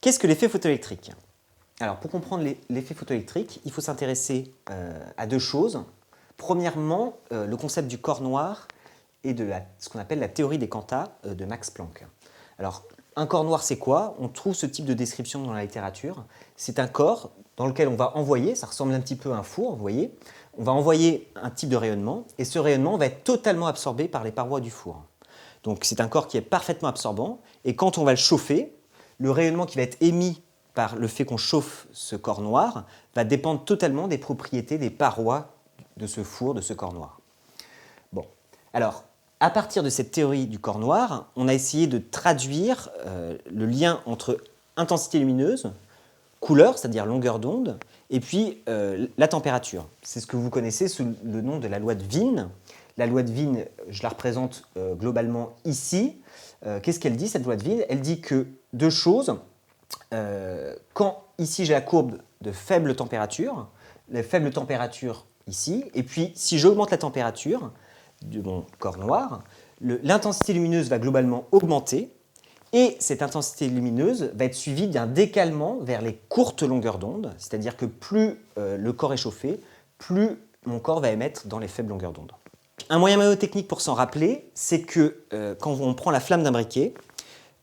Qu'est-ce que l'effet photoélectrique? Alors, pour comprendre l'effet photoélectrique, il faut s'intéresser à deux choses. Premièrement, le concept du corps noir et de ce qu'on appelle la théorie des quantas de Max Planck. Alors, un corps noir, c'est quoi? On trouve ce type de description dans la littérature. C'est un corps dans lequel on va envoyer, ça ressemble un petit peu à un four, vous voyez, on va envoyer un type de rayonnement, et ce rayonnement va être totalement absorbé par les parois du four. Donc, c'est un corps qui est parfaitement absorbant, et quand on va le chauffer, le rayonnement qui va être émis par le fait qu'on chauffe ce corps noir va dépendre totalement des propriétés des parois de ce four, de ce corps noir. Bon, alors, à partir de cette théorie du corps noir, on a essayé de traduire le lien entre intensité lumineuse, couleur, c'est-à-dire longueur d'onde, et puis la température. C'est ce que vous connaissez sous le nom de la loi de Wien. La loi de Wien, je la représente globalement ici. Qu'est-ce qu'elle dit, cette loi de Wien? Elle dit que deux choses. Quand ici j'ai la courbe de faible température, la faible température ici, et puis si j'augmente la température de mon corps noir, l'intensité lumineuse va globalement augmenter, et cette intensité lumineuse va être suivie d'un décalement vers les courtes longueurs d'onde, c'est-à-dire que plus le corps est chauffé, plus mon corps va émettre dans les faibles longueurs d'onde. Un moyen mémotechnique pour s'en rappeler, c'est que quand on prend la flamme d'un briquet,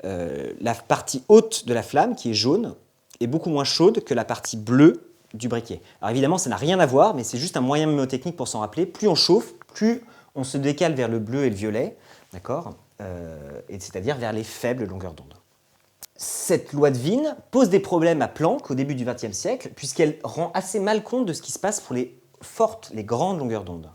la partie haute de la flamme, qui est jaune, est beaucoup moins chaude que la partie bleue du briquet. Alors évidemment, ça n'a rien à voir, mais c'est juste un moyen mémotechnique pour s'en rappeler. Plus on chauffe, plus on se décale vers le bleu et le violet, d'accord, c'est-à-dire vers les faibles longueurs d'onde. Cette loi de Wien pose des problèmes à Planck au début du XXe siècle, puisqu'elle rend assez mal compte de ce qui se passe pour les fortes, les grandes longueurs d'onde.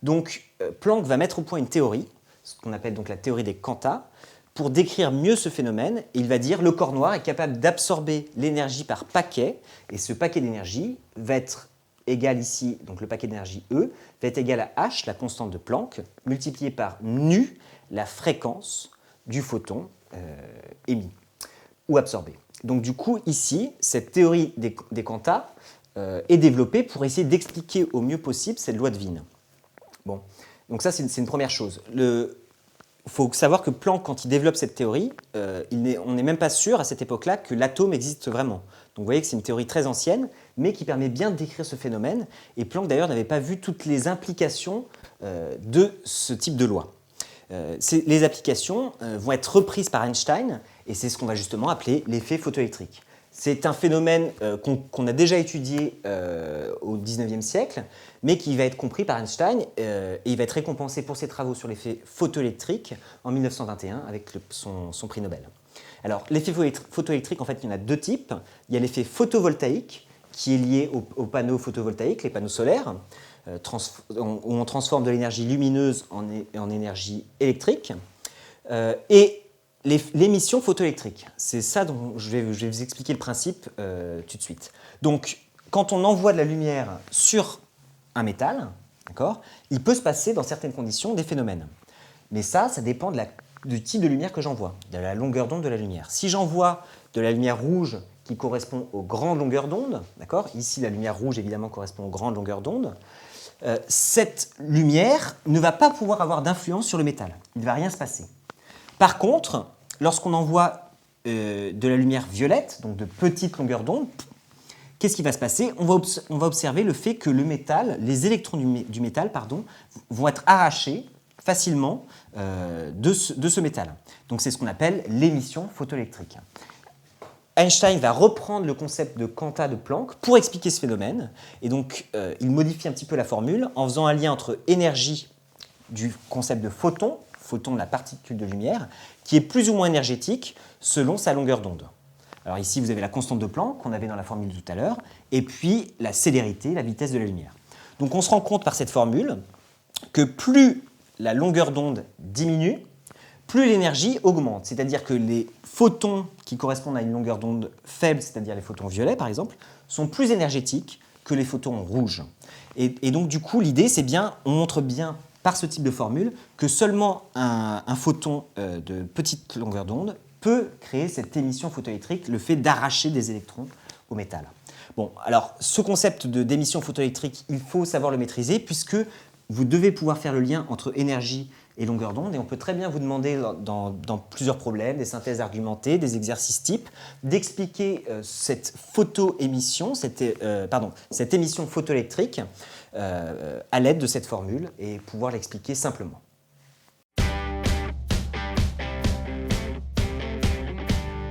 Donc Planck va mettre au point une théorie, ce qu'on appelle donc la théorie des quantas, pour décrire mieux ce phénomène. Il va dire que le corps noir est capable d'absorber l'énergie par paquet, et ce paquet d'énergie va être égal ici, donc le paquet d'énergie E, va être égal à H, la constante de Planck, multiplié par nu, la fréquence du photon émis ou absorbé. Donc du coup, ici, cette théorie des quantas est développée pour essayer d'expliquer au mieux possible cette loi de Wien. Bon, donc ça, c'est une première chose. Il faut savoir que Planck, quand il développe cette théorie, on n'est même pas sûr à cette époque-là que l'atome existe vraiment. Donc vous voyez que c'est une théorie très ancienne, mais qui permet bien de décrire ce phénomène. Et Planck, d'ailleurs, n'avait pas vu toutes les implications de ce type de loi. Les applications vont être reprises par Einstein, et c'est ce qu'on va justement appeler l'effet photoélectrique. C'est un phénomène qu'on a déjà étudié au XIXe siècle, mais qui va être compris par Einstein, et il va être récompensé pour ses travaux sur l'effet photoélectrique en 1921 avec son prix Nobel. Alors, l'effet photoélectrique, en fait, il y en a deux types. Il y a l'effet photovoltaïque, qui est lié aux panneaux photovoltaïques, les panneaux solaires, où on transforme de l'énergie lumineuse en énergie électrique, et l'émission photoélectrique. C'est ça dont je vais vous expliquer le principe tout de suite. Donc, quand on envoie de la lumière sur un métal, d'accord, il peut se passer dans certaines conditions des phénomènes. Mais ça dépend du type de lumière que j'envoie, de la longueur d'onde de la lumière. Si j'envoie de la lumière rouge qui correspond aux grandes longueurs d'onde, d'accord, ici la lumière rouge évidemment correspond aux grandes longueurs d'onde, cette lumière ne va pas pouvoir avoir d'influence sur le métal. Il ne va rien se passer. Par contre, lorsqu'on envoie de la lumière violette, donc de petites longueurs d'onde, qu'est-ce qui va se passer? On va observer le fait que le métal, les électrons du métal, vont être arrachés facilement de ce métal. Donc c'est ce qu'on appelle l'émission photoélectrique. Einstein va reprendre le concept de quanta de Planck pour expliquer ce phénomène, et donc il modifie un petit peu la formule en faisant un lien entre énergie du concept de photon de la particule de lumière, qui est plus ou moins énergétique selon sa longueur d'onde. Alors ici, vous avez la constante de Planck qu'on avait dans la formule de tout à l'heure, et puis la célérité, la vitesse de la lumière. Donc on se rend compte par cette formule que plus la longueur d'onde diminue, plus l'énergie augmente. C'est-à-dire que les photons qui correspondent à une longueur d'onde faible, c'est-à-dire les photons violets par exemple, sont plus énergétiques que les photons rouges. Et donc du coup, l'idée, c'est bien, on montre bien par ce type de formule que seulement un photon de petite longueur d'onde peut créer cette émission photoélectrique, le fait d'arracher des électrons au métal. Bon, alors ce concept d'émission photoélectrique, il faut savoir le maîtriser puisque vous devez pouvoir faire le lien entre énergie et longueur d'onde, et on peut très bien vous demander dans plusieurs problèmes, des synthèses argumentées, des exercices types, d'expliquer cette photoémission, cette émission photoélectrique à l'aide de cette formule et pouvoir l'expliquer simplement.